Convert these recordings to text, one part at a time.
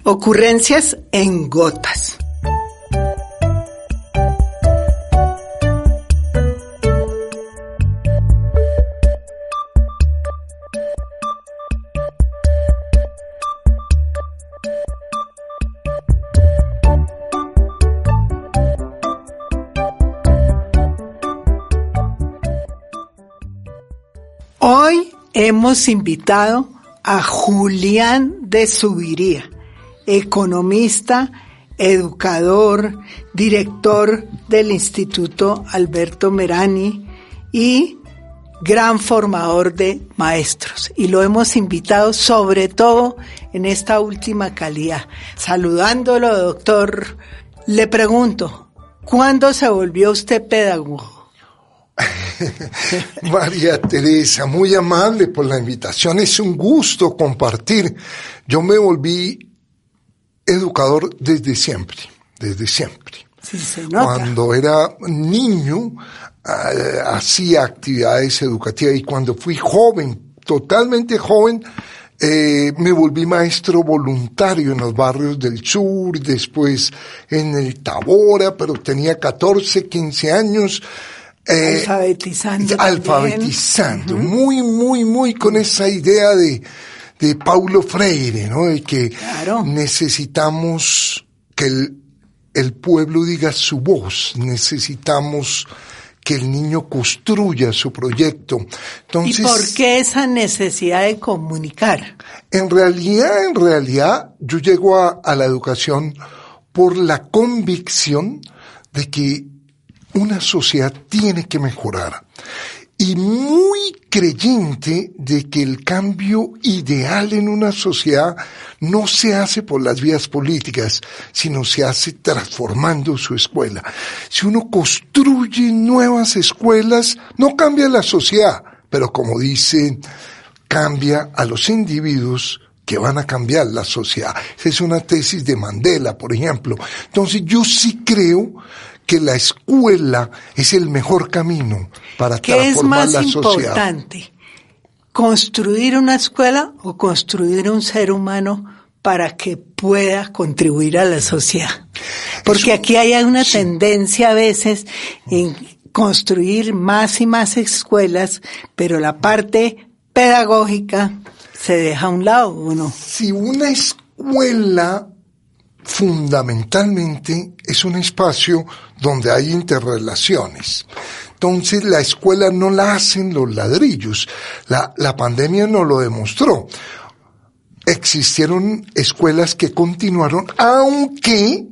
Ocurrencias en gotas. Hoy hemos invitado a Julián de Zuviría, economista, educador, director del Instituto Alberto Merani y gran formador de maestros. Y lo hemos invitado sobre todo en esta última calidad. Saludándolo, doctor, le pregunto, ¿cuándo se volvió usted pedagogo? María Teresa, muy amable por la invitación. Es un gusto compartir. Yo me volví educador desde siempre. Sí, se nota. Cuando era niño, hacía actividades educativas y cuando fui joven, totalmente joven, me volví maestro voluntario en los barrios del sur, después en el Tabora, pero tenía 14, 15 años. Alfabetizando, muy con esa idea de Paulo Freire, ¿no? De que claro, necesitamos que el pueblo diga su voz, necesitamos que el niño construya su proyecto. Entonces, ¿y por qué esa necesidad de comunicar? En realidad, yo llego a la educación por la convicción de que una sociedad tiene que mejorar y muy creyente de que el cambio ideal en una sociedad no se hace por las vías políticas, sino se hace transformando su escuela. Si uno construye nuevas escuelas, no cambia la sociedad, pero como dicen, cambia a los individuos que van a cambiar la sociedad. Esa es una tesis de Mandela, por ejemplo. Entonces yo sí creo que la escuela es el mejor camino para transformar la sociedad. ¿Qué es más importante? ¿Construir una escuela o construir un ser humano para que pueda contribuir a la sociedad? Porque aquí hay una tendencia a veces en construir más y más escuelas, pero la parte pedagógica se deja a un lado, ¿o no? Si una escuela fundamentalmente es un espacio donde hay interrelaciones. Entonces la escuela no la hacen los ladrillos. La pandemia nos lo demostró. Existieron escuelas que continuaron, aunque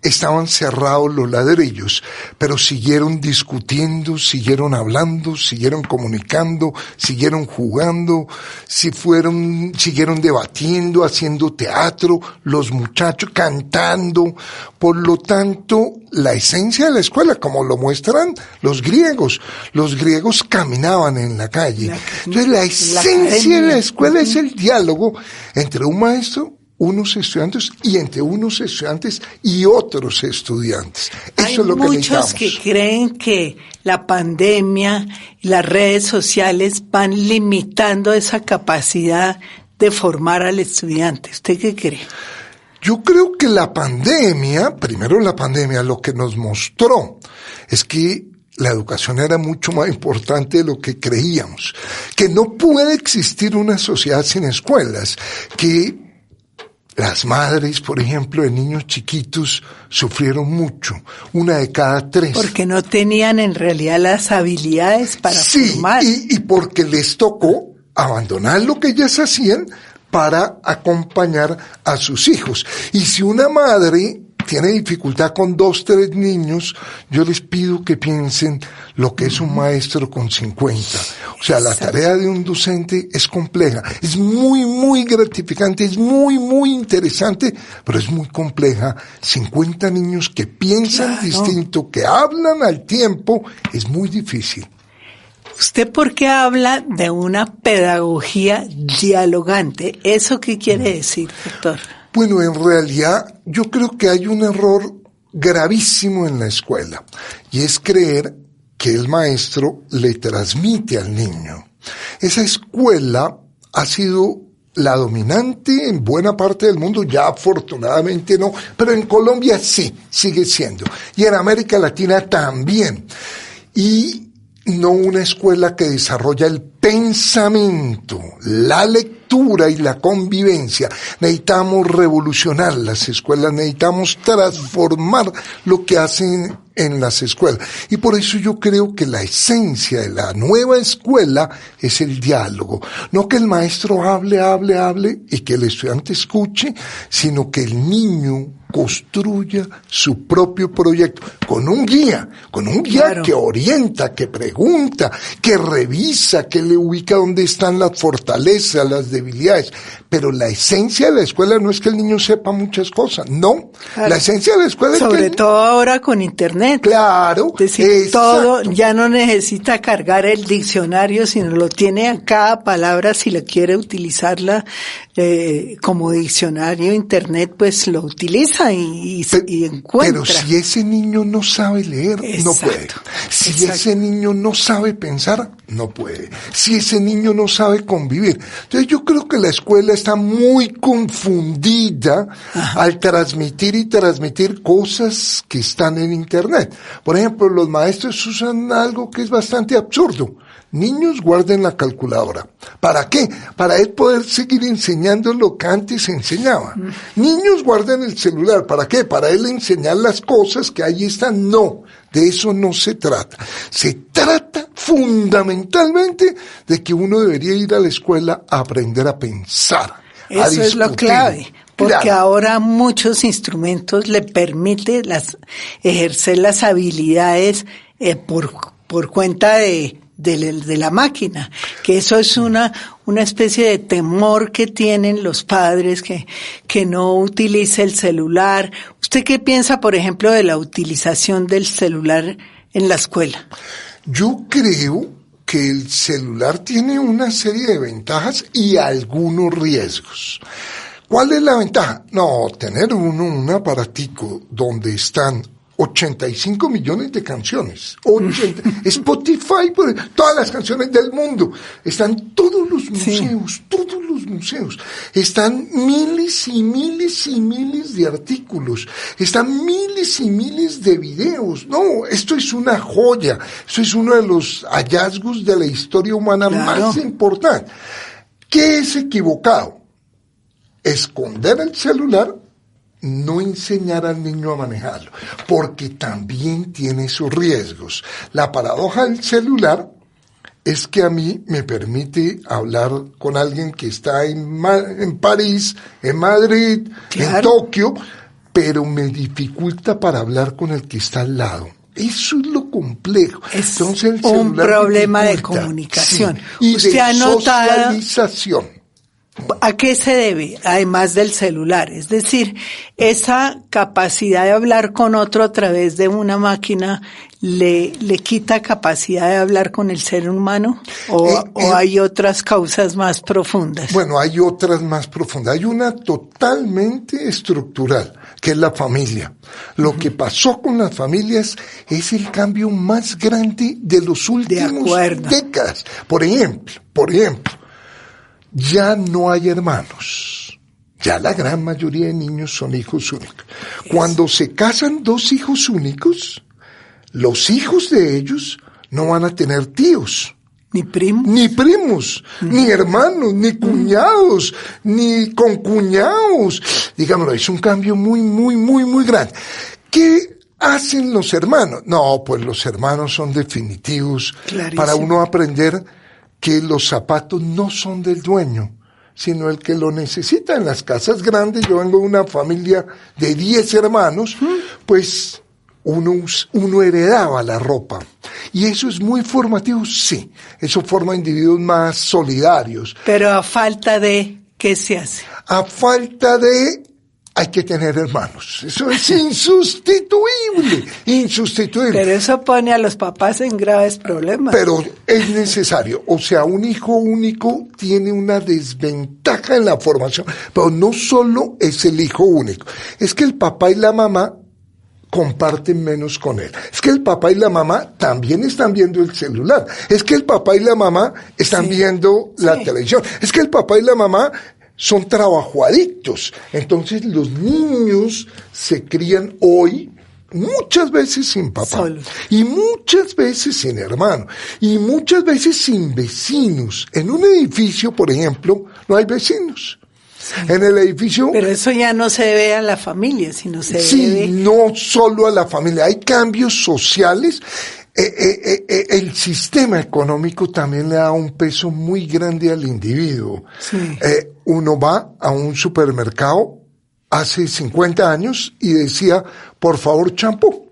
estaban cerrados los ladrillos, pero siguieron discutiendo, siguieron hablando, siguieron comunicando, siguieron jugando, siguieron debatiendo, haciendo teatro, los muchachos cantando. Por lo tanto, la esencia de la escuela, como lo muestran los griegos caminaban en la calle. Entonces, la esencia de la escuela es el diálogo entre un maestro, unos estudiantes y entre unos estudiantes y otros estudiantes. Eso es lo que necesitamos. Hay muchos que creen que la pandemia y las redes sociales van limitando esa capacidad de formar al estudiante. ¿Usted qué cree? Yo creo que la pandemia lo que nos mostró es que la educación era mucho más importante de lo que creíamos, que no puede existir una sociedad sin escuelas, que las madres, por ejemplo, de niños chiquitos sufrieron mucho, 1 de cada 3. Porque no tenían en realidad las habilidades para formar. Y porque les tocó abandonar lo que ellas hacían para acompañar a sus hijos. Y si una madre tiene dificultad con 2, 3 niños, yo les pido que piensen lo que es un maestro con 50. O sea, la tarea de un docente es compleja, es muy gratificante, es muy interesante, pero es muy compleja. 50 niños que piensan distinto, que hablan al tiempo, es muy difícil. ¿Usted por qué habla de una pedagogía dialogante? ¿Eso qué quiere decir, doctor? Bueno, en realidad yo creo que hay un error gravísimo en la escuela y es creer que el maestro le transmite al niño. Esa escuela ha sido la dominante en buena parte del mundo, ya afortunadamente no, pero en Colombia sí, sigue siendo. Y en América Latina también. Y no una escuela que desarrolla el pensamiento, la lectura y la convivencia. Necesitamos revolucionar las escuelas, necesitamos transformar lo que hacen en las escuelas. Y por eso yo creo que la esencia de la nueva escuela es el diálogo. No que el maestro hable y que el estudiante escuche, sino que el niño construya su propio proyecto con un guía claro, que orienta, que pregunta, que revisa, que le ubica dónde están las fortalezas, las debilidades. Pero la esencia de la escuela no es que el niño sepa muchas cosas, no. Claro. La esencia de la escuela es que... Sobre todo ahora con internet. Claro. Es decir, todo ya no necesita cargar el diccionario, sino lo tiene a cada palabra. Si le quiere utilizarla como diccionario internet, pues lo utiliza y encuentra. Pero si ese niño no sabe leer, exacto, no puede. Si ese niño no sabe pensar, no puede. Si ese niño no sabe convivir. Entonces yo creo que la escuela está muy confundida al transmitir cosas que están en internet. Por ejemplo, los maestros usan algo que es bastante absurdo. Niños, guarden la calculadora. ¿Para qué? Para él poder seguir enseñando lo que antes enseñaba. Niños, guarden el celular. ¿Para qué? Para él enseñar las cosas que ahí están. No, de eso no se trata. Se trata fundamentalmente de que uno debería ir a la escuela a aprender a pensar. Eso es lo clave. Porque claro, ahora muchos instrumentos le permiten ejercer las habilidades por cuenta de la máquina, que eso es una especie de temor que tienen los padres que no utilice el celular. ¿Usted qué piensa, por ejemplo, de la utilización del celular en la escuela? Yo creo que el celular tiene una serie de ventajas y algunos riesgos. ¿Cuál es la ventaja? No, tener un aparatico donde están 85 millones de canciones. Spotify, todas las canciones del mundo. Están todos los museos, sí, todos los museos. Están miles y miles y miles de artículos. Están miles y miles de videos. No, esto es una joya. Esto es uno de los hallazgos de la historia humana, claro, más importante. ¿Qué es equivocado? Esconder el celular, no enseñar al niño a manejarlo, porque también tiene sus riesgos. La paradoja del celular es que a mí me permite hablar con alguien que está en París, en Madrid, claro, en Tokio, pero me dificulta para hablar con el que está al lado. Eso es lo complejo. Es entonces, el un problema de comunicación. Sí, y ¿usted ha notado socialización? ¿A qué se debe, además del celular? Es decir, esa capacidad de hablar con otro a través de una máquina le quita capacidad de hablar con el ser humano, o hay otras causas más profundas. Bueno, hay otras más profundas. Hay una totalmente estructural, que es la familia. Lo que pasó con las familias es el cambio más grande de los últimos décadas. Por ejemplo, ya no hay hermanos. Ya la gran mayoría de niños son hijos únicos. Cuando se casan dos hijos únicos, los hijos de ellos no van a tener tíos. Ni primos. Ni primos, ni hermanos, ni cuñados, ni concuñados. Digámoslo, es un cambio muy, muy, muy, muy grande. ¿Qué hacen los hermanos? No, pues los hermanos son definitivos. Clarísimo. Para uno aprender que los zapatos no son del dueño, sino el que lo necesita. En las casas grandes, yo vengo de una familia de 10 hermanos, pues uno heredaba la ropa. Y eso es muy formativo, sí. Eso forma individuos más solidarios. Pero a falta de, ¿qué se hace? A falta de... hay que tener hermanos. Eso es insustituible. Pero eso pone a los papás en graves problemas. Pero es necesario. O sea, un hijo único tiene una desventaja en la formación. Pero no solo es el hijo único. Es que el papá y la mamá comparten menos con él. Es que el papá y la mamá también están viendo el celular. Es que el papá y la mamá están viendo la televisión. Es que el papá y la mamá son trabajo adictos. Entonces los niños se crían hoy muchas veces sin papá, solo, y muchas veces sin hermano, y muchas veces sin vecinos. En un edificio, por ejemplo, no hay vecinos. Sí. En el edificio... Pero eso ya no se debe a la familia, sino se debe... no solo a la familia. Hay cambios sociales. El sistema económico también le da un peso muy grande al individuo. Sí. Uno va a un supermercado hace 50 años y decía, por favor, champú.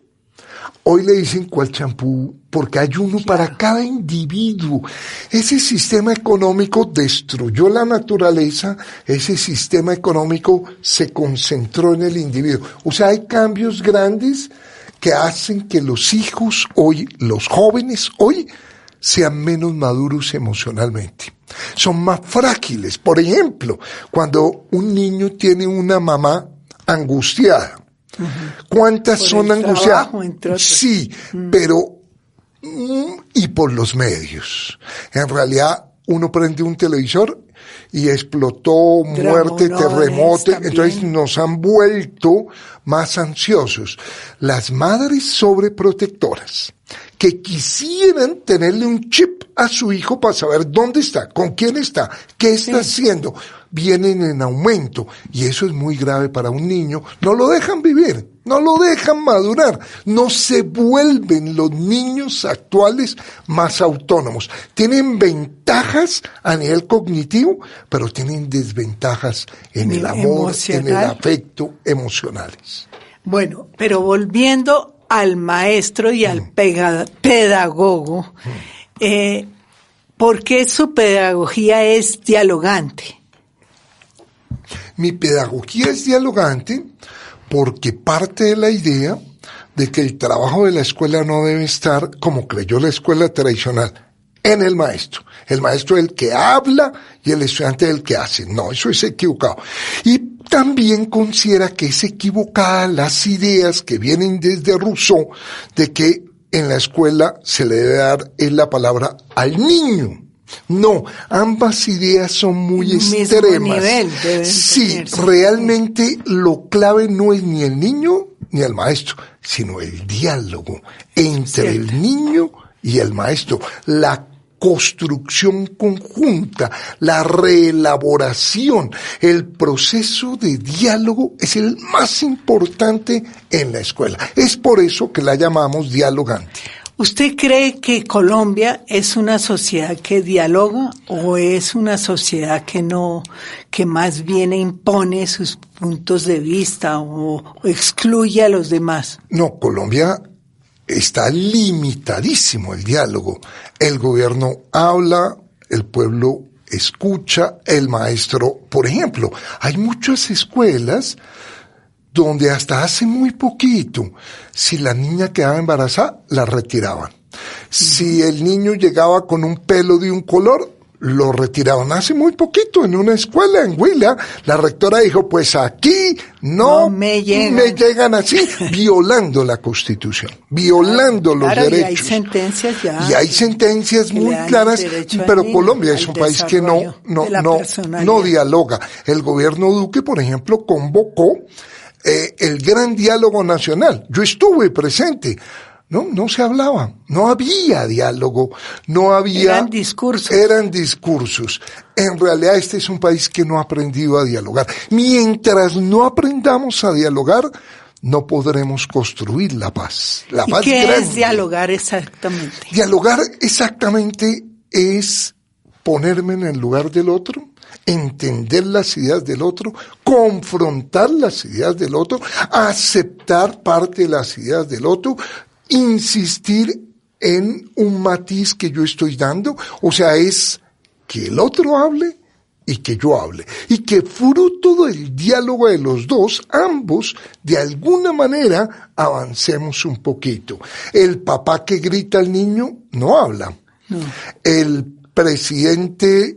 Hoy le dicen, ¿cuál champú? Porque hay uno para cada individuo. Ese sistema económico destruyó la naturaleza, ese sistema económico se concentró en el individuo. O sea, hay cambios grandes que hacen que los hijos hoy, los jóvenes hoy, sean menos maduros emocionalmente. Son más frágiles. Por ejemplo, cuando un niño tiene una mamá angustiada, ¿cuántas son angustiadas? Sí, pero y por los medios. En realidad, uno prende un televisor y explotó, muerte, terremoto, entonces nos han vuelto más ansiosos. Las madres sobreprotectoras que quisieran tenerle un chip a su hijo para saber dónde está, con quién está, qué está haciendo, vienen en aumento, y eso es muy grave para un niño. No lo dejan vivir, no lo dejan madurar, no se vuelven los niños actuales más autónomos. Tienen ventajas a nivel cognitivo, pero tienen desventajas en el amor, en el afecto, emocionales. Bueno, pero volviendo al maestro y al pedagogo, ¿por qué su pedagogía es dialogante? Mi pedagogía es dialogante porque parte de la idea de que el trabajo de la escuela no debe estar, como creyó la escuela tradicional, en el maestro. El maestro es el que habla y el estudiante es el que hace. No, eso es equivocado. Y también considera que es equivocada las ideas que vienen desde Rousseau de que en la escuela se le debe dar la palabra al niño. No, ambas ideas son muy extremas. Nivel sí, realmente lo clave no es ni el niño ni el maestro, sino el diálogo entre el niño y el maestro, la construcción conjunta, la reelaboración, el proceso de diálogo es el más importante en la escuela. Es por eso que la llamamos dialogante. ¿Usted cree que Colombia es una sociedad que dialoga o es una sociedad que no, que más bien impone sus puntos de vista o excluye a los demás? No, Colombia está limitadísimo el diálogo. El gobierno habla, el pueblo escucha, el maestro, por ejemplo, hay muchas escuelas donde hasta hace muy poquito, si la niña quedaba embarazada, la retiraban. Si el niño llegaba con un pelo de un color, lo retiraban. Hace muy poquito, en una escuela en Huila, la rectora dijo, pues aquí no me llegan así, violando la Constitución, violando los derechos. Y hay sentencias ya. Y hay sentencias muy claras, pero Colombia es un país que no dialoga. El gobierno Duque, por ejemplo, convocó el gran diálogo nacional. Yo estuve presente. No se hablaba, no había diálogo, no había... Eran discursos. En realidad este es un país que no ha aprendido a dialogar. Mientras no aprendamos a dialogar, no podremos construir la paz. La paz ¿Y qué grande. Es dialogar exactamente? Dialogar exactamente es ponerme en el lugar del otro, entender las ideas del otro, confrontar las ideas del otro, aceptar parte de las ideas del otro, insistir en un matiz que yo estoy dando, o sea, es que el otro hable y que yo hable, y que fruto del diálogo de los dos, ambos, de alguna manera, avancemos un poquito. El papá que grita al niño no habla. No. El presidente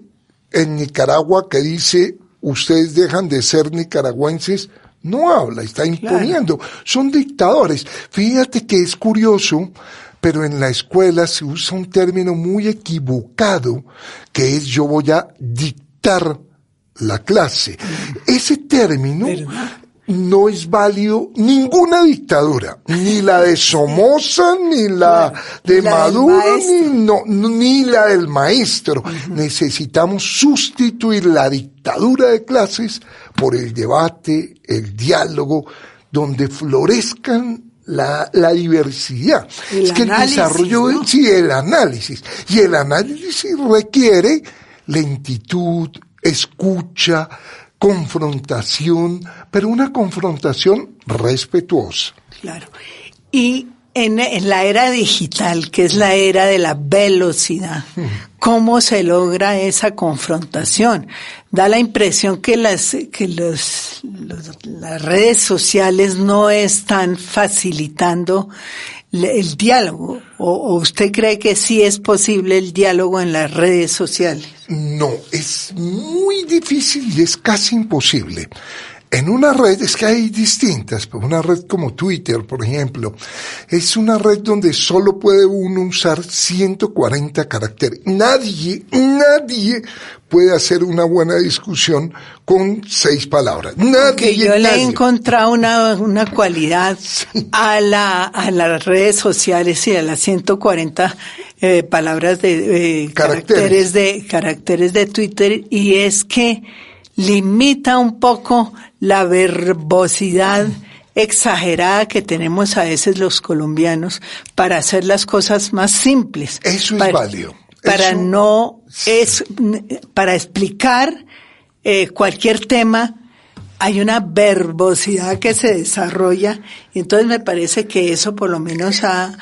en Nicaragua que dice, ustedes dejan de ser nicaragüenses, no habla, está imponiendo. Claro. Son dictadores. Fíjate que es curioso, pero en la escuela se usa un término muy equivocado, que es yo voy a dictar la clase. Ese término no es válido ninguna dictadura, ni la de Somoza, ni la de Maduro, ni la del maestro. Necesitamos sustituir la dictadura de clases por el debate, el diálogo, donde florezcan la diversidad. Es que el desarrollo, ¿no? Sí, el análisis. Y el análisis requiere lentitud, escucha, confrontación, pero una confrontación respetuosa. Claro. Y en la era digital, que es la era de la velocidad, ¿cómo se logra esa confrontación? Da la impresión que las redes sociales no están facilitando el diálogo. ¿O usted cree que sí es posible el diálogo en las redes sociales? No, es muy difícil y es casi imposible. En una red, es que hay distintas, pero una red como Twitter, por ejemplo, es una red donde solo puede uno usar 140 caracteres. Nadie puede hacer una buena discusión con 6 palabras. Nadie. Yo le he encontrado una cualidad a las redes sociales y a las 140 palabras de caracteres de Twitter, y es que limita un poco la verbosidad exagerada que tenemos a veces los colombianos para hacer las cosas más simples. Eso es válido. Para explicar cualquier tema hay una verbosidad que se desarrolla, y entonces me parece que eso por lo menos ha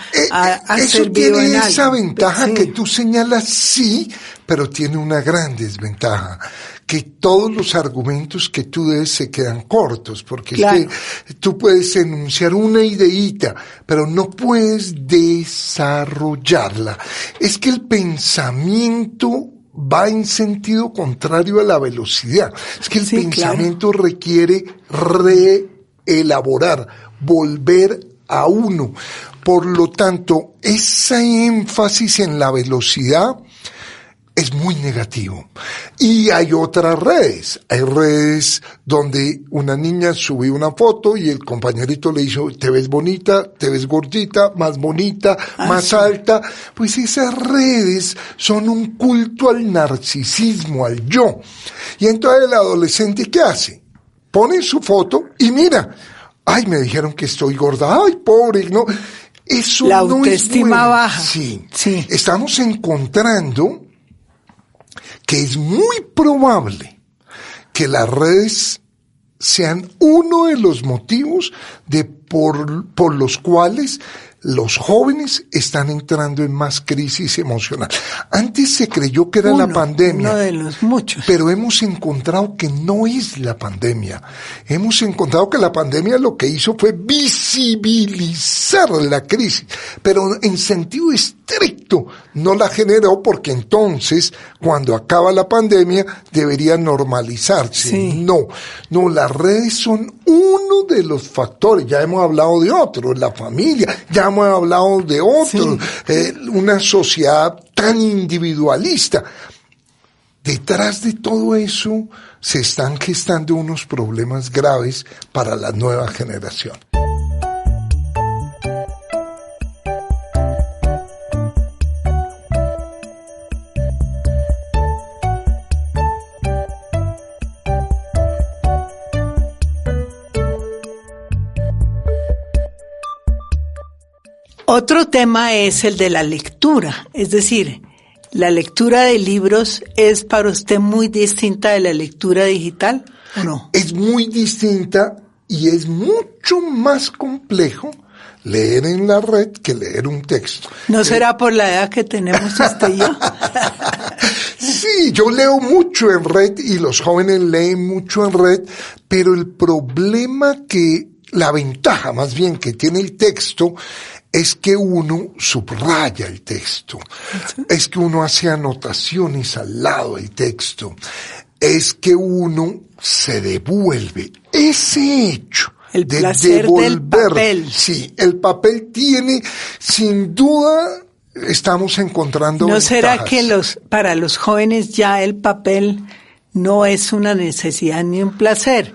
servido en algo. Tiene esa ventaja que tú señalas, sí, pero tiene una gran desventaja, que todos los argumentos que tú des se quedan cortos, porque claro, es que tú puedes enunciar una ideita, pero no puedes desarrollarla. Es que el pensamiento va en sentido contrario a la velocidad. Es que el pensamiento requiere reelaborar, volver a uno. Por lo tanto, ese énfasis en la velocidad es muy negativo. Y hay otras redes. Hay redes donde una niña subió una foto y el compañerito le dijo, te ves bonita, te ves gordita, más bonita, más alta. Pues esas redes son un culto al narcisismo, al yo. Y entonces el adolescente, ¿qué hace? Pone su foto y mira, ay, me dijeron que estoy gorda, ay, pobre, no. Eso la no autoestima es bueno. baja. Sí. Estamos encontrando que es muy probable que las redes sean uno de los motivos por los cuales los jóvenes están entrando en más crisis emocional. Antes se creyó que era la pandemia. Uno de los muchos. Pero hemos encontrado que no es la pandemia. Hemos encontrado que la pandemia lo que hizo fue visibilizar la crisis, pero en sentido estricto no la generó, porque entonces, cuando acaba la pandemia, debería normalizarse. Sí. No, las redes son uno de los factores. Ya hemos hablado de otros, la familia, ya hemos hablado de otros, una sociedad tan individualista. Detrás de todo eso se están gestando unos problemas graves para la nueva generación. Otro tema es el de la lectura, es decir, ¿la lectura de libros es para usted muy distinta de la lectura digital o no? Es muy distinta y es mucho más complejo leer en la red que leer un texto. ¿No será por la edad que tenemos usted y yo? Sí, yo leo mucho en red y los jóvenes leen mucho en red, pero el problema la ventaja más bien que tiene el texto es que uno subraya el texto, es que uno hace anotaciones al lado del texto, es que uno se devuelve ese hecho. El placer del papel. Sí, el papel tiene, sin duda, estamos encontrando ¿No ventajas. será que para los jóvenes ya el papel no es una necesidad ni un placer,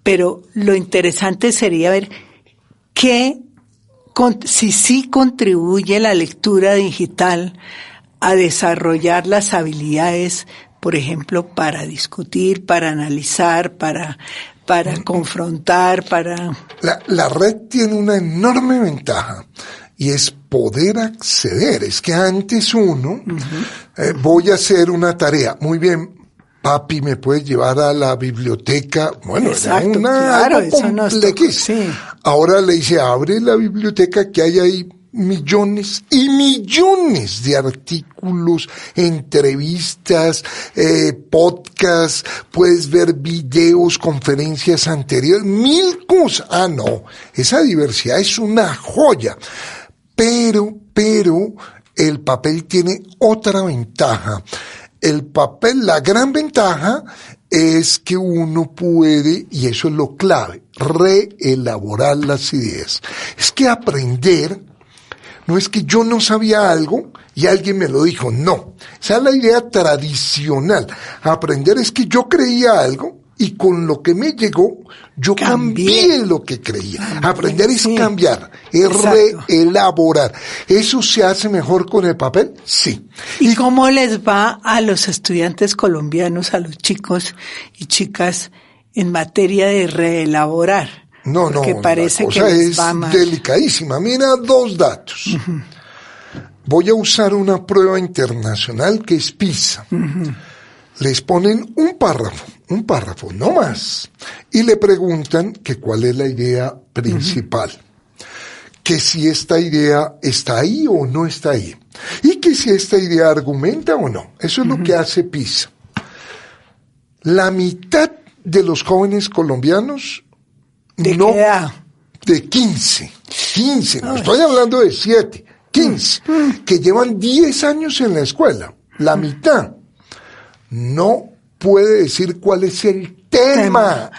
pero lo interesante sería ver si sí contribuye la lectura digital a desarrollar las habilidades, por ejemplo, para discutir, para analizar, para confrontar, para... La red tiene una enorme ventaja y es poder acceder. Es que antes uno, voy a hacer una tarea, muy bien, papi, ¿me puedes llevar a la biblioteca? Bueno, exacto, era claro, algo complejísimo. Sí. Ahora le dice, abre la biblioteca que hay ahí millones y millones de artículos, entrevistas, podcasts, puedes ver videos, conferencias anteriores, 1000 cosas. Ah, no, esa diversidad es una joya. Pero el papel tiene otra ventaja. El papel, la gran ventaja es que uno puede, y eso es lo clave, reelaborar las ideas. Es que aprender no es que yo no sabía algo y alguien me lo dijo, no. Esa es la idea tradicional. Aprender es que yo creía algo y con lo que me llegó, yo cambié lo que creía. Aprender es cambiar, es reelaborar. ¿Eso se hace mejor con el papel? Sí. ¿Y cómo les va a los estudiantes colombianos, a los chicos y chicas, en materia de reelaborar? No, parece la cosa que es delicadísima. Mira 2 datos. Voy a usar una prueba internacional que es PISA. Les ponen un párrafo, no más, y le preguntan que cuál es la idea principal, que si esta idea está ahí o no está ahí, y que si esta idea argumenta o no. Eso es lo que hace PISA. La mitad de los jóvenes colombianos ¿de qué edad? De 15, no estoy hablando de 7, 15, que llevan 10 años en la escuela, la mitad no puede decir cuál es el tema,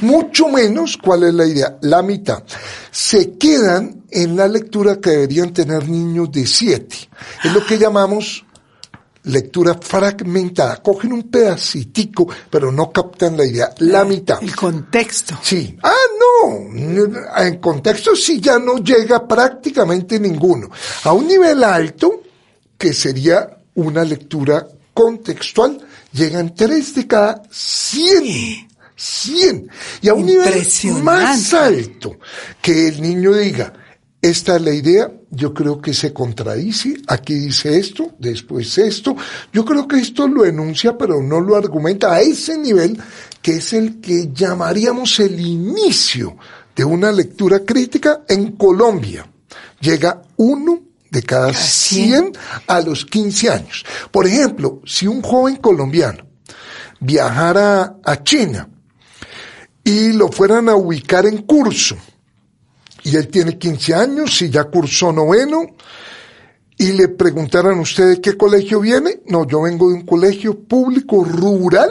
mucho menos cuál es la idea, la mitad. Se quedan en la lectura que deberían tener niños de 7, es lo que llamamos lectura fragmentada, cogen un pedacitico, pero no captan la idea, la mitad. El contexto. Sí. En contexto sí ya no llega prácticamente ninguno. A un nivel alto, que sería una lectura contextual, llegan 3 de cada 100. Y a un nivel más alto, que el niño diga, esta es la idea, yo creo que se contradice, aquí dice esto, después esto, yo creo que esto lo enuncia pero no lo argumenta, a ese nivel que es el que llamaríamos el inicio de una lectura crítica en Colombia. Llega 1 de cada 100 a los 15 años. Por ejemplo, si un joven colombiano viajara a China y lo fueran a ubicar en curso, y él tiene 15 años y ya cursó 9º, y le preguntaran a usted de qué colegio viene, no, yo vengo de un colegio público rural,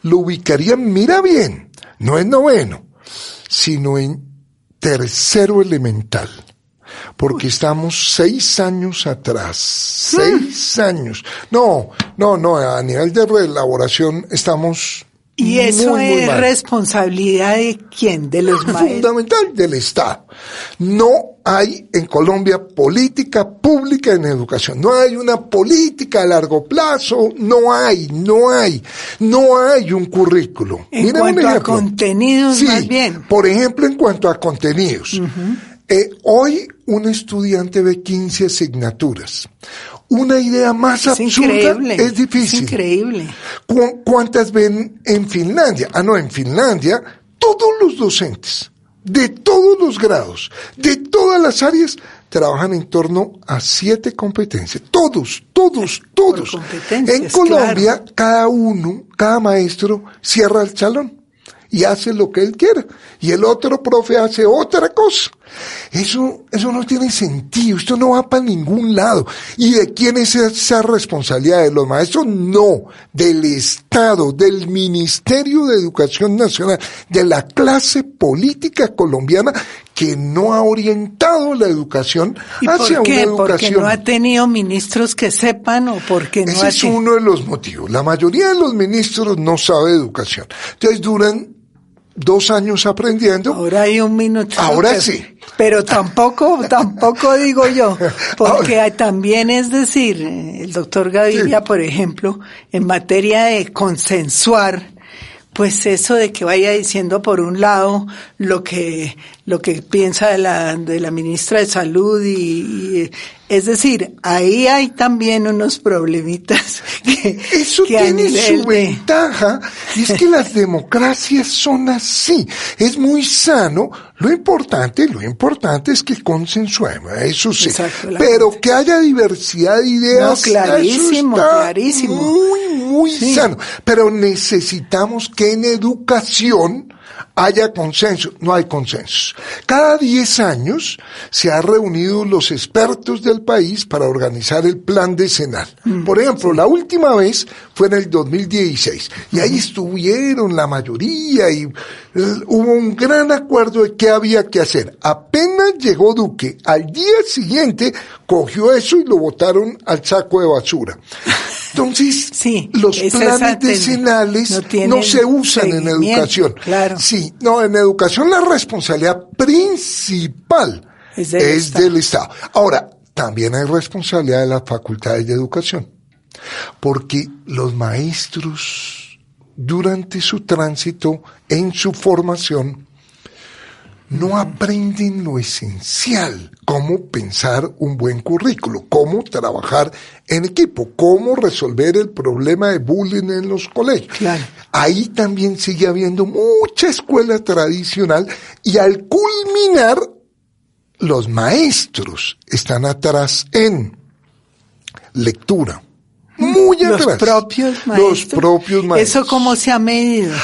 lo ubicarían, mira bien, no en 9º, sino en 3º elemental, porque estamos 6 años atrás, 6 años. No, a nivel de reelaboración estamos... ¿Y eso es responsabilidad de quién? ¿De los maestros? Fundamental, del Estado. No hay en Colombia política pública en educación. No hay una política a largo plazo. No hay un currículo. En cuanto a contenidos, más bien. Por ejemplo, en cuanto a contenidos. Hoy un estudiante ve 15 asignaturas. Una idea más absurda es difícil. Es increíble. ¿Cuántas ven en Finlandia? En Finlandia todos los docentes, de todos los grados, de todas las áreas, trabajan en torno a 7 competencias. Todos. En Colombia, cada maestro cierra el salón y hace lo que él quiera. Y el otro profe hace otra cosa. Eso no tiene sentido, esto no va para ningún lado. ¿Y de quién es esa responsabilidad? ¿De los maestros? No, del Estado, del Ministerio de Educación Nacional, de la clase política colombiana, que no ha orientado la educación hacia ¿por qué? una educación. ¿Porque no ha tenido ministros que sepan o porque no Ese es uno de los motivos. La mayoría de los ministros no sabe educación. Entonces duran 2 años aprendiendo. Ahora hay un minuto. Ahora sí. Pero tampoco digo yo, porque también, es decir, el doctor Gaviria, sí, por ejemplo, en materia de consensuar, pues eso de que vaya diciendo por un lado lo que piensa de la ministra de Salud y es decir, ahí hay también unos problemitas eso que tiene su ventaja, y es que las democracias son así. Es muy sano. Lo importante es que consensuemos, eso sí. Exacto, pero que haya diversidad de ideas. No, clarísimo, eso está clarísimo. Muy sí, sano. Pero necesitamos que en educación haya consenso. No hay consenso. Cada 10 años se han reunido los expertos del país para organizar el plan decenal. Por ejemplo, sí, la última vez fue en el 2016 y ahí estuvieron la mayoría y hubo un gran acuerdo de qué había que hacer. Apenas llegó Duque, al día siguiente cogió eso y lo botaron al saco de basura. Entonces, sí, los planes decenales no se usan en educación. Claro. Sí, no, en educación la responsabilidad principal es del Estado. Ahora, también hay responsabilidad de las facultades de educación, porque los maestros, durante su tránsito, en su formación, no aprenden lo esencial, cómo pensar un buen currículo, cómo trabajar en equipo, cómo resolver el problema de bullying en los colegios. Claro. Ahí también sigue habiendo mucha escuela tradicional y al culminar, los maestros están atrás en lectura. Muy atrás. Los propios maestros. ¿Eso cómo se ha medido?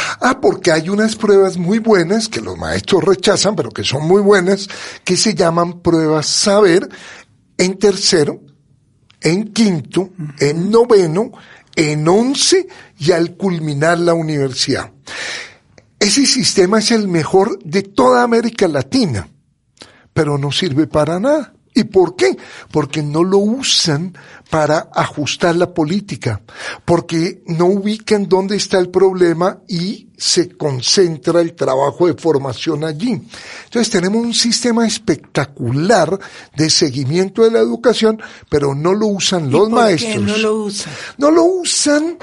Porque hay unas pruebas muy buenas que los maestros rechazan, pero que son muy buenas, que se llaman pruebas saber en tercero, en quinto, en noveno, en 11 y al culminar la universidad. Ese sistema es el mejor de toda América Latina, pero no sirve para nada. ¿Y por qué? Porque no lo usan para ajustar la política, porque no ubican dónde está el problema y se concentra el trabajo de formación allí. Entonces tenemos un sistema espectacular de seguimiento de la educación, pero no lo usan los maestros. ¿Por qué no lo usan? No lo usan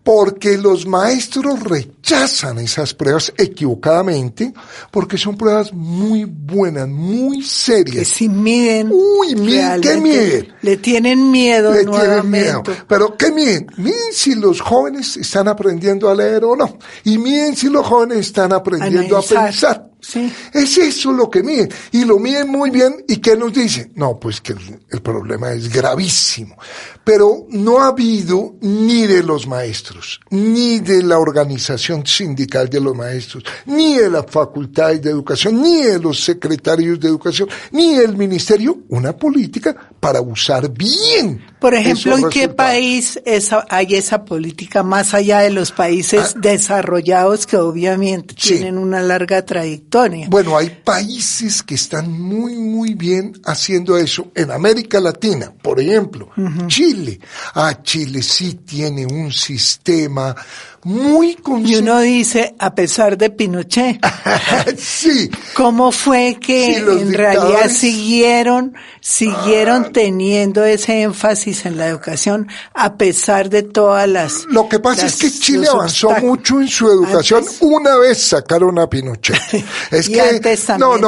porque los maestros rechazan esas pruebas equivocadamente, porque son pruebas muy buenas, muy serias. Que si miden. Uy, miden, ¿qué miden? Le tienen miedo nuevamente. ¿Pero qué miden? Miden si los jóvenes están aprendiendo a leer o no. Y miden si los jóvenes están aprendiendo a pensar. Sí. Es eso lo que miden. Y lo miden muy bien. ¿Y qué nos dicen? No, pues que el problema es gravísimo. Pero no ha habido ni de los maestros, ni de la organización sindical de los maestros, ni de las facultades de educación, ni de los secretarios de educación, ni del ministerio, una política para usar bien. Por ejemplo, ¿en qué país hay esa política más allá de los países desarrollados que obviamente tienen una larga trayectoria? Bueno, hay países que están muy, muy bien haciendo eso. En América Latina, por ejemplo, Chile. Chile sí tiene un sistema muy Y uno dice, a pesar de Pinochet. Sí. ¿Cómo fue que en realidad siguieron teniendo ese énfasis en la educación a pesar de todas las... Lo que pasa es que Chile avanzó mucho en su educación una vez sacaron a Pinochet. Es y que antes también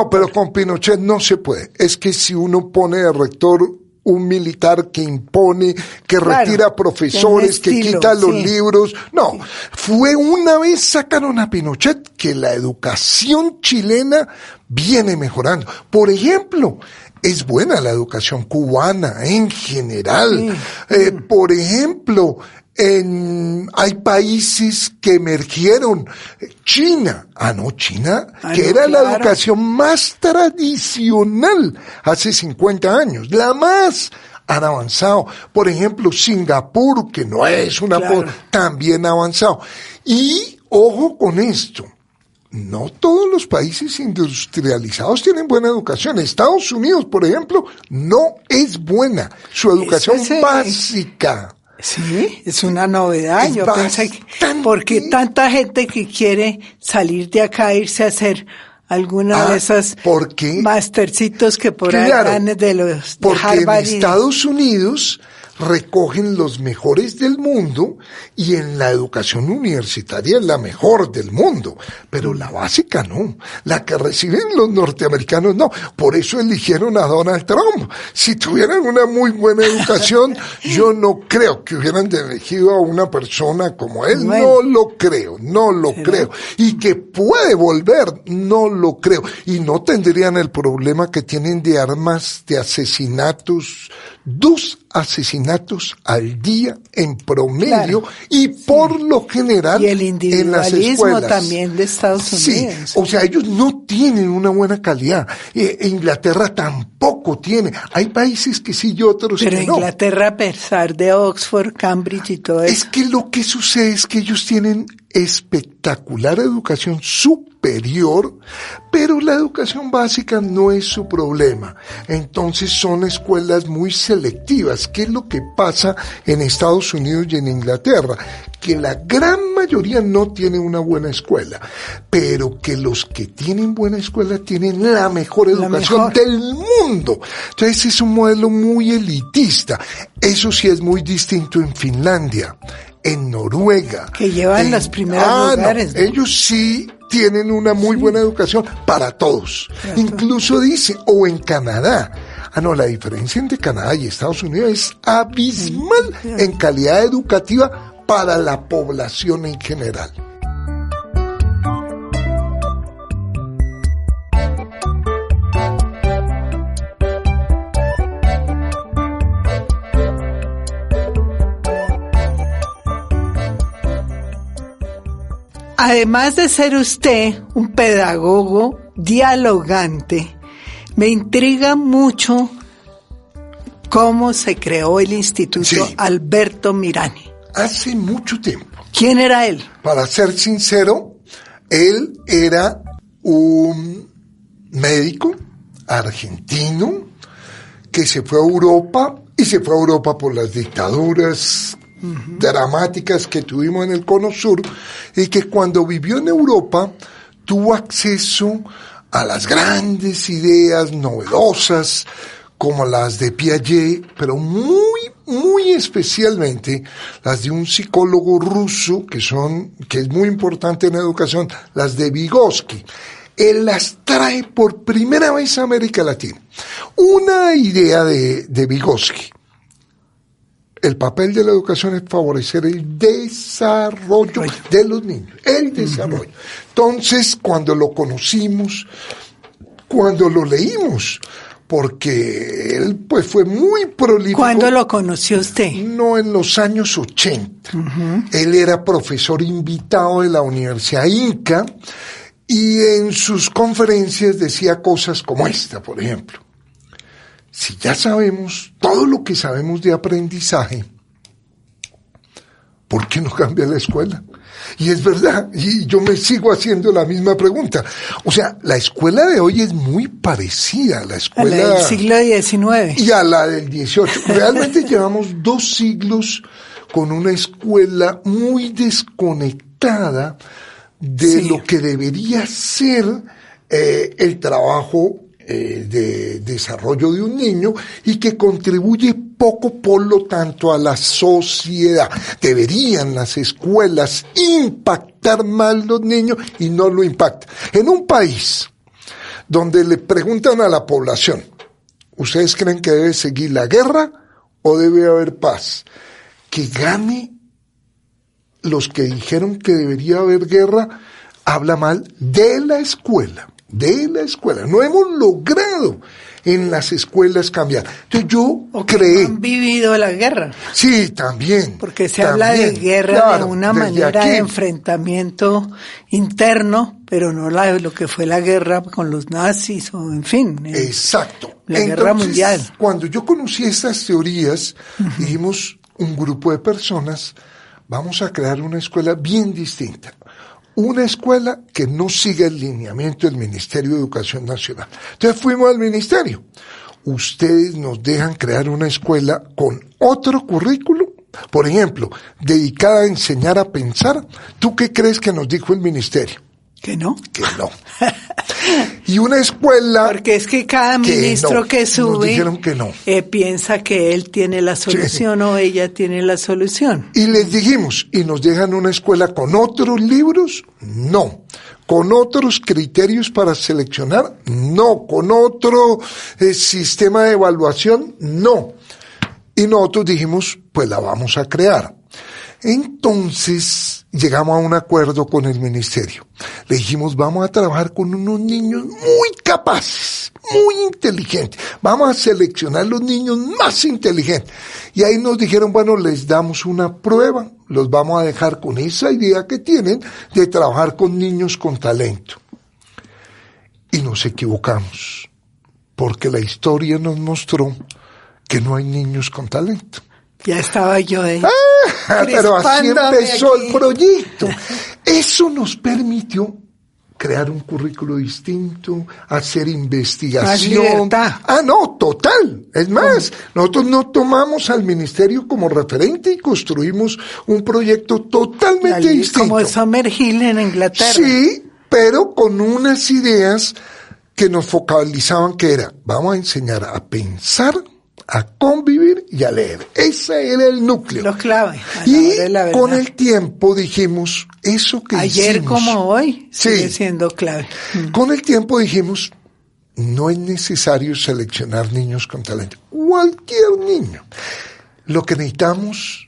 pero con Pinochet no se puede. Es que si uno pone de rector un militar que impone, que retira profesores, que quita los libros. No, fue una vez sacaron a Pinochet que la educación chilena viene mejorando. Por ejemplo, es buena la educación cubana en general. Por ejemplo, hay países que emergieron. China, que era la educación más tradicional hace 50 años, la más han avanzado. Por ejemplo, Singapur, que no es también ha avanzado. Y ojo con esto, no todos los países industrializados tienen buena educación. Estados Unidos, por ejemplo, no es buena. Su educación básica. Sí, es una novedad. Yo pensé que, porque tanta gente que quiere salir de acá e irse a hacer alguna de esas mastercitos que por ahí dan de los de Harvard. En Estados Unidos recogen los mejores del mundo y en la educación universitaria es la mejor del mundo, pero la básica no, la que reciben los norteamericanos no, por eso eligieron a Donald Trump. Si tuvieran una muy buena educación, yo no creo que hubieran elegido a una persona como él, no lo creo, y que puede volver, no lo creo, y no tendrían el problema que tienen de armas, de asesinatos, 2 asesinatos al día en promedio, y por lo general y el individualismo también de Estados Unidos. Sí, o sea, ellos no tienen una buena calidad. Inglaterra tampoco tiene. Hay países que sí y otros pero que no. Pero Inglaterra, a pesar de Oxford, Cambridge y todo eso. Es que lo que sucede es que ellos tienen espectacular educación superior, pero la educación básica no es su problema. Entonces son escuelas muy selectivas. ¿Qué es lo que pasa en Estados Unidos y en Inglaterra? Que la gran mayoría no tiene una buena escuela, pero que los que tienen buena escuela tienen la mejor educación del mundo. Entonces es un modelo muy elitista. Eso sí es muy distinto en Finlandia, en Noruega. Que llevan los primeros lugares. No, ellos sí tienen una muy buena educación para todos. Incluso dice, o en Canadá. No, la diferencia entre Canadá y Estados Unidos es abismal en calidad educativa para la población en general. Además de ser usted un pedagogo dialogante, me intriga mucho cómo se creó el Instituto Alberto Mirani. Hace mucho tiempo. ¿Quién era él? Para ser sincero, él era un médico argentino que se fue a Europa, y se fue a Europa por las dictaduras dramáticas que tuvimos en el Cono Sur, y que cuando vivió en Europa tuvo acceso a las grandes ideas novedosas como las de Piaget, pero muy especialmente las de un psicólogo ruso que es muy importante en educación, las de Vygotsky. Él las trae por primera vez a América Latina. Una idea de Vygotsky: el papel de la educación es favorecer el desarrollo de los niños, el desarrollo. Entonces, cuando lo conocimos, cuando lo leímos, porque él pues fue muy prolífico. ¿Cuándo lo conoció usted? No, en los años 80. Él era profesor invitado de la Universidad Inca, y en sus conferencias decía cosas como esta, por ejemplo: si ya sabemos todo lo que sabemos de aprendizaje, ¿por qué no cambia la escuela? Y es verdad, y yo me sigo haciendo la misma pregunta. O sea, la escuela de hoy es muy parecida a la escuela del siglo XIX y a la del XVIII. Realmente llevamos 2 siglos con una escuela muy desconectada de lo que debería ser el trabajo de desarrollo de un niño, y que contribuye poco, por lo tanto, a la sociedad. Deberían las escuelas impactar más los niños y no lo impactan. En un país donde le preguntan a la población: ¿ustedes creen que debe seguir la guerra o debe haber paz? Que gane los que dijeron que debería haber guerra habla mal de la escuela. No hemos logrado en las escuelas cambiar. Entonces yo creí. Han vivido la guerra. Sí, también. Porque se habla de guerra de una manera de enfrentamiento interno, pero no lo que fue la guerra con los nazis o en fin. Exacto. Guerra mundial. Cuando yo conocí estas teorías, dijimos, un grupo de personas, vamos a crear una escuela bien distinta. una escuela que no siga el lineamiento del Ministerio de Educación Nacional. Entonces fuimos al ministerio. Ustedes nos dejan crear una escuela con otro currículo, por ejemplo, dedicada a enseñar a pensar. ¿Tú qué crees que nos dijo el ministerio? ¿Que no? Que no. Y una escuela... Porque es que cada ministro que sube nos dijeron que no. Piensa que él tiene la solución o ella tiene la solución. Y les dijimos, ¿y nos dejan una escuela con otros libros? No. ¿Con otros criterios para seleccionar? No. ¿Con otro sistema de evaluación? No. Y nosotros dijimos, pues la vamos a crear. Entonces llegamos a un acuerdo con el ministerio. Le dijimos, vamos a trabajar con unos niños muy capaces, muy inteligentes. Vamos a seleccionar los niños más inteligentes. Y ahí nos dijeron, bueno, les damos una prueba. Los vamos a dejar con esa idea que tienen de trabajar con niños con talento. Y nos equivocamos, porque la historia nos mostró que no hay niños con talento. Ya estaba yo ahí. Pero así empezó el proyecto. Eso nos permitió crear un currículo distinto, hacer investigación. No, total. Es más, nosotros no tomamos al ministerio como referente y construimos un proyecto totalmente distinto. Como Summerhill en Inglaterra. Sí, pero con unas ideas que nos focalizaban, que era, vamos a enseñar a pensar, a convivir y a leer. Ese era el núcleo. Lo clave. Y con el tiempo dijimos, eso que ayer hicimos, como hoy sigue siendo clave. Con el tiempo dijimos, no es necesario seleccionar niños con talento. Cualquier niño. Lo que necesitamos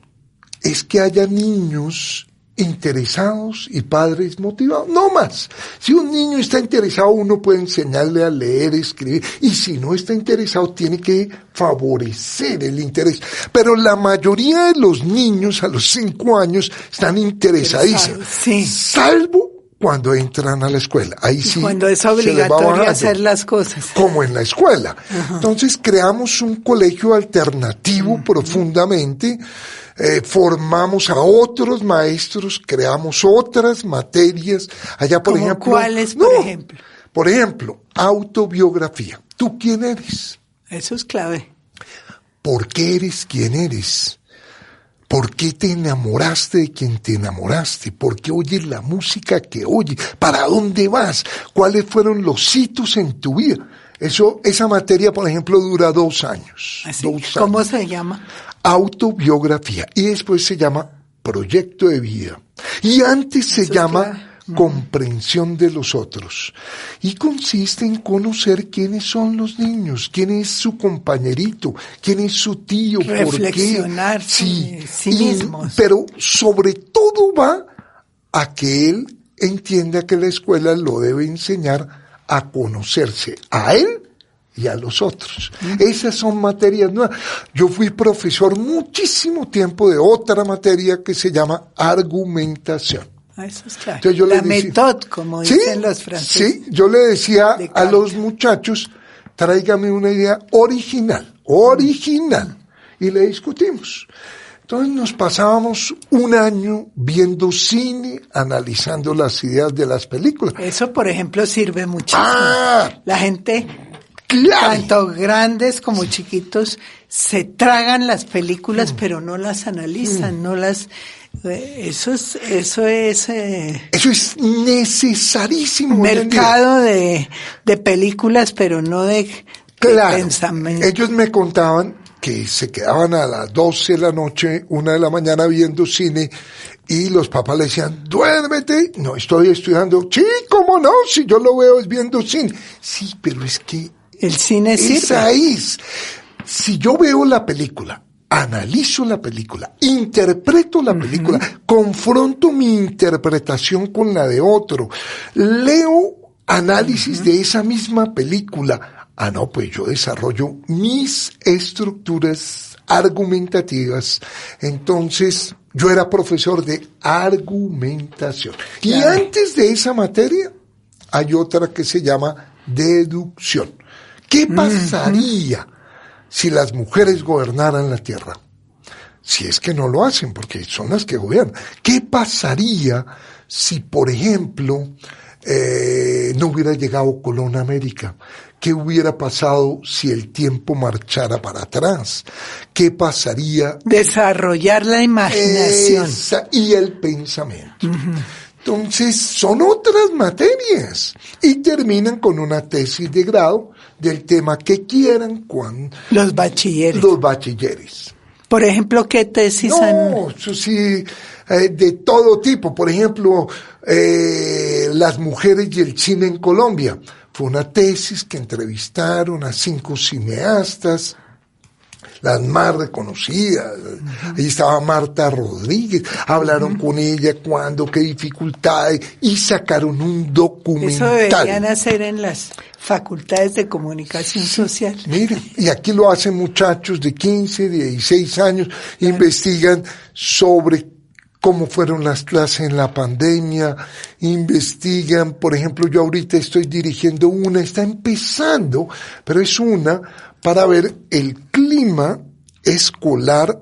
es que haya niños interesados y padres motivados, no más. Si un niño está interesado, uno puede enseñarle a leer, escribir, y si no está interesado, tiene que favorecer el interés. Pero la mayoría de los niños a los 5 años están interesadísimos, sí. Salvo cuando entran a la escuela. Ahí sí. Cuando es obligatorio hacer las cosas. Como en la escuela. Uh-huh. Entonces creamos un colegio alternativo profundamente. Formamos a otros maestros, creamos otras materias. Allá, por ejemplo. ¿Cuáles, por ejemplo? Por ejemplo, autobiografía. ¿Tú quién eres? Eso es clave. ¿Por qué eres quien eres? ¿Por qué te enamoraste de quien te enamoraste? ¿Por qué oyes la música que oyes? ¿Para dónde vas? ¿Cuáles fueron los hitos en tu vida? Esa materia, por ejemplo, dura 2 años. ¿Así? ¿Cómo se llama? Autobiografía. Y después se llama proyecto de vida. Y antes se llama comprensión de los otros. Y consiste en conocer quiénes son los niños, quién es su compañerito, quién es su tío, reflexionar por qué. Sí mismos. Pero sobre todo va a que él entienda que la escuela lo debe enseñar a conocerse a él y a los otros. Esas son materias nuevas. Yo fui profesor muchísimo tiempo de otra materia que se llama argumentación. Eso es claro. Entonces yo la méthode, como dicen los franceses. Sí, yo le decía a los muchachos, tráigame una idea original, y le discutimos. Entonces nos pasábamos 1 año viendo cine, analizando las ideas de las películas. Eso, por ejemplo, sirve muchísimo. La gente, tanto grandes como chiquitos, se tragan las películas, pero no las analizan, no las... Eso es necesarísimo. Mercado de películas, pero no de pensamiento. Ellos me contaban que se quedaban a las 12 de la noche, 1 de la mañana viendo cine, y los papás le decían, duérmete. No, estoy estudiando. Sí, ¿cómo no? Si yo lo veo es viendo cine. Sí, pero es que el cine sirve. Si yo veo la película, analizo la película, interpreto la película, confronto mi interpretación con la de otro, leo análisis de esa misma película. No, pues yo desarrollo mis estructuras argumentativas. Entonces, yo era profesor de argumentación. Y antes de esa materia, hay otra que se llama deducción. ¿Qué pasaría si las mujeres gobernaran la tierra? si es que no lo hacen, porque son las que gobiernan. ¿Qué pasaría si, por ejemplo, no hubiera llegado Colón a América? ¿Qué hubiera pasado si el tiempo marchara para atrás? ¿Qué pasaría? Desarrollar la imaginación. Y el pensamiento. Entonces, son otras materias. Y terminan con una tesis de grado del tema que quieran los bachilleres. Los bachilleres. Por ejemplo, ¿qué tesis No, eso sí, de todo tipo. Por ejemplo, las mujeres y el cine en Colombia. Fue una tesis que entrevistaron a 5 cineastas, las más reconocidas. Ahí estaba Marta Rodríguez, hablaron con ella cuándo, qué dificultades, y sacaron un documental. Eso deberían hacer en las facultades de comunicación social. Miren, y aquí lo hacen muchachos de 15, 16 años, investigan sobre cómo fueron las clases en la pandemia, investigan, por ejemplo, yo ahorita estoy dirigiendo una, está empezando, pero es una para ver el clima escolar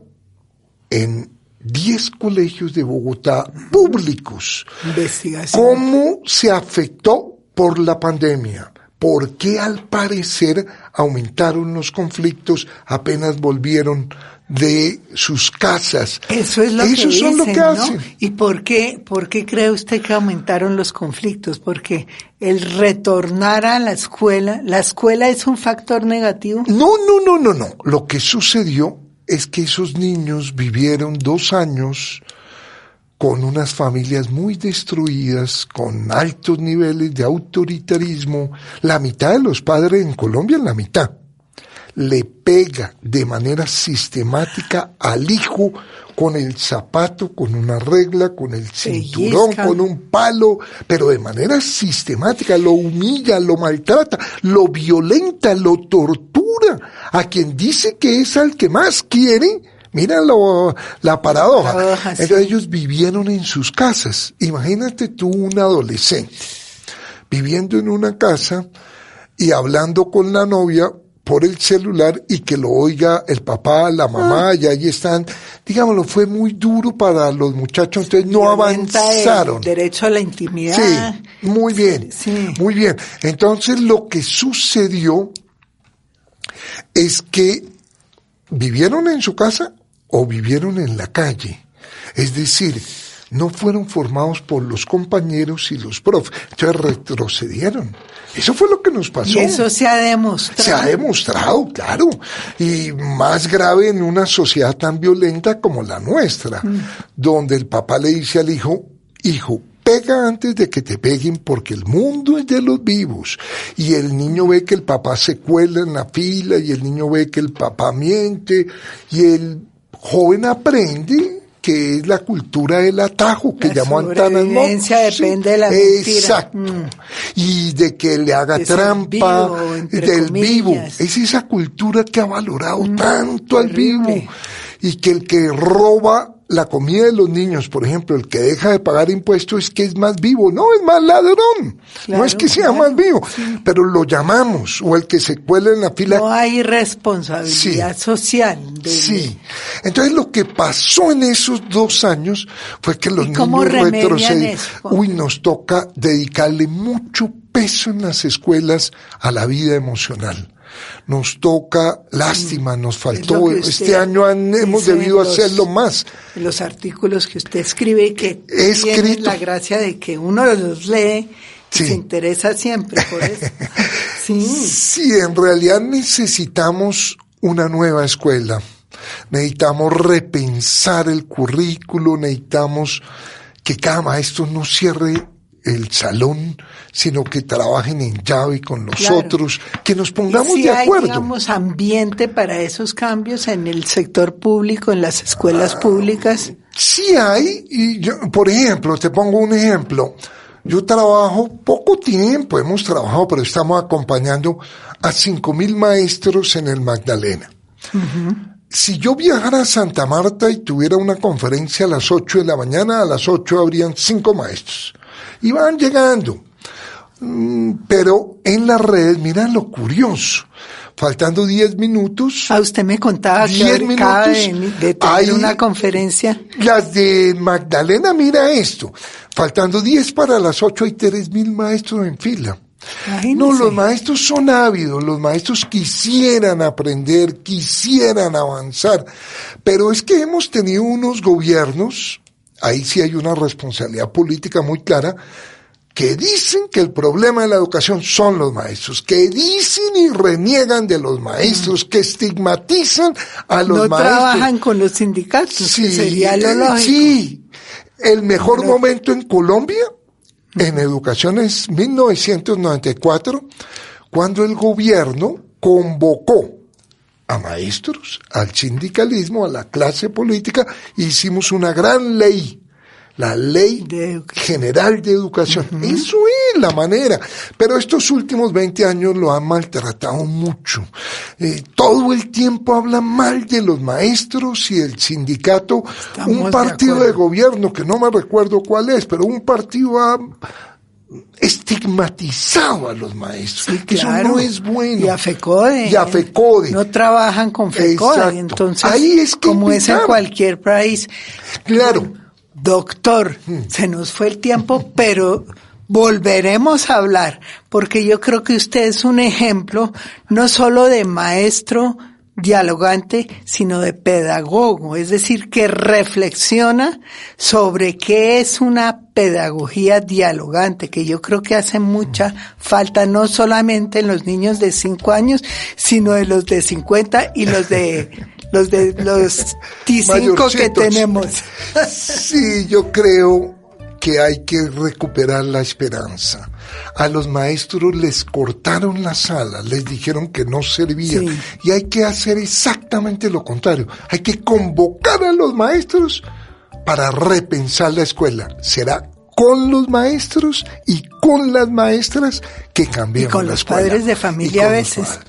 en 10 colegios de Bogotá públicos. Investigación. ¿Cómo se afectó por la pandemia? ¿Por qué al parecer aumentaron los conflictos apenas volvieron de sus casas? Eso es lo que dicen, son lo que hacen. ¿No? ¿Y por qué cree usted que aumentaron los conflictos? Porque el retornar a la escuela es un factor negativo. No. Lo que sucedió es que esos niños vivieron 2 años con unas familias muy destruidas, con altos niveles de autoritarismo. La mitad de los padres en Colombia, la mitad, le pega de manera sistemática al hijo con el zapato, con una regla, con el cinturón, con un palo, pero de manera sistemática, lo humilla, lo maltrata, lo violenta, lo tortura. A quien dice que es al que más quiere, mira la paradoja. Sí. Entonces ellos vivieron en sus casas. Imagínate tú un adolescente viviendo en una casa y hablando con la novia por el celular y que lo oiga el papá, la mamá, y ahí están. Digámoslo, fue muy duro para los muchachos, entonces no avanzaron. El derecho a la intimidad. Sí, muy bien, muy bien. Entonces lo que sucedió es que vivieron en su casa o vivieron en la calle. Es decir, no fueron formados por los compañeros y los profes. Entonces retrocedieron. Eso fue lo que nos pasó. Y eso se ha demostrado. Se ha demostrado, claro. Y más grave en una sociedad tan violenta como la nuestra, donde el papá le dice al hijo, pega antes de que te peguen porque el mundo es de los vivos. Y el niño ve que el papá se cuela en la fila y el niño ve que el papá miente y el joven aprende que es la cultura del atajo, que llamó Antanas Mott. La sobrevivencia depende de la mentira. Exacto. Y de que le haga trampa, del vivo. Es esa cultura que ha valorado tanto al vivo. Y que el que roba la comida de los niños, por ejemplo, el que deja de pagar impuestos es que es más vivo. No, es más ladrón. Claro, no es que sea más vivo, pero lo llamamos. O el que se cuela en la fila. No hay responsabilidad social. Sí. Entonces lo que pasó en esos 2 años fue que los niños retrocedieron. Nos toca dedicarle mucho peso en las escuelas a la vida emocional. Nos toca, lástima, nos faltó, este año hemos debido hacerlo más. Los artículos que usted escribe, que tienen la gracia de que uno los lee y se interesa siempre por eso. Sí, en realidad necesitamos una nueva escuela, necesitamos repensar el currículo, necesitamos que cada maestro no cierre el salón, sino que trabajen en llave con los otros, que nos pongamos de acuerdo. Hay, digamos, ambiente para esos cambios en el sector público, en las escuelas públicas. Sí hay, y yo, por ejemplo, te pongo un ejemplo. Yo trabajo poco tiempo, hemos trabajado, pero estamos acompañando a 5,000 maestros en el Magdalena. Si yo viajara a Santa Marta y tuviera una conferencia a las 8 de la mañana, a las 8 habrían 5 maestros. Y van llegando. Pero en las redes, mira lo curioso, faltando 10 minutos. Usted me contaba que acaba de tener una conferencia. Las de Magdalena, mira esto, faltando 10 para las 8 hay 3.000 maestros en fila. Imagínese. No, los maestros son ávidos, los maestros quisieran aprender, quisieran avanzar, pero es que hemos tenido unos gobiernos, ahí sí hay una responsabilidad política muy clara, que dicen que el problema de la educación son los maestros, que dicen y reniegan de los maestros, que estigmatizan a los maestros. No trabajan con los sindicatos, sí, que sería lo lógico. Sí, el mejor momento en Colombia en educación es 1994, cuando el gobierno convocó a maestros, al sindicalismo, a la clase política, hicimos una gran ley, la Ley General de Educación. Eso es la manera. Pero estos últimos 20 años lo han maltratado mucho. Todo el tiempo hablan mal de los maestros y del sindicato. Estamos un partido de gobierno, que no me recuerdo cuál es, pero un partido ha estigmatizado a los maestros. Sí, claro. Eso no es bueno. Y a FECODE. Y a FECODE. No trabajan con FECODE. Exacto. Entonces, ahí es que como es en cualquier país. Claro. Bueno, doctor, se nos fue el tiempo, pero volveremos a hablar, porque yo creo que usted es un ejemplo no solo de maestro dialogante, sino de pedagogo, es decir, que reflexiona sobre qué es una pedagogía dialogante, que yo creo que hace mucha falta, no solamente en los niños de 5 años, sino en los de 50 y los T5 que tenemos. Sí, yo creo que hay que recuperar la esperanza. A los maestros les cortaron las alas, les dijeron que no servían. Sí. Y hay que hacer exactamente lo contrario. Hay que convocar a los maestros para repensar la escuela. Será con los maestros y con las maestras que cambiemos la escuela. Y con los padres de familia a veces.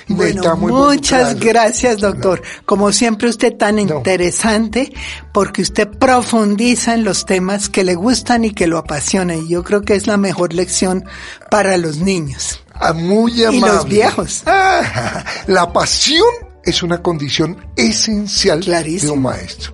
Bueno, muchas gracias, doctor. Como siempre, usted tan interesante, porque usted profundiza en los temas que le gustan y que lo apasionan. Y yo creo que es la mejor lección para los niños. Muy amable. Y los viejos. La pasión es una condición esencial de un maestro.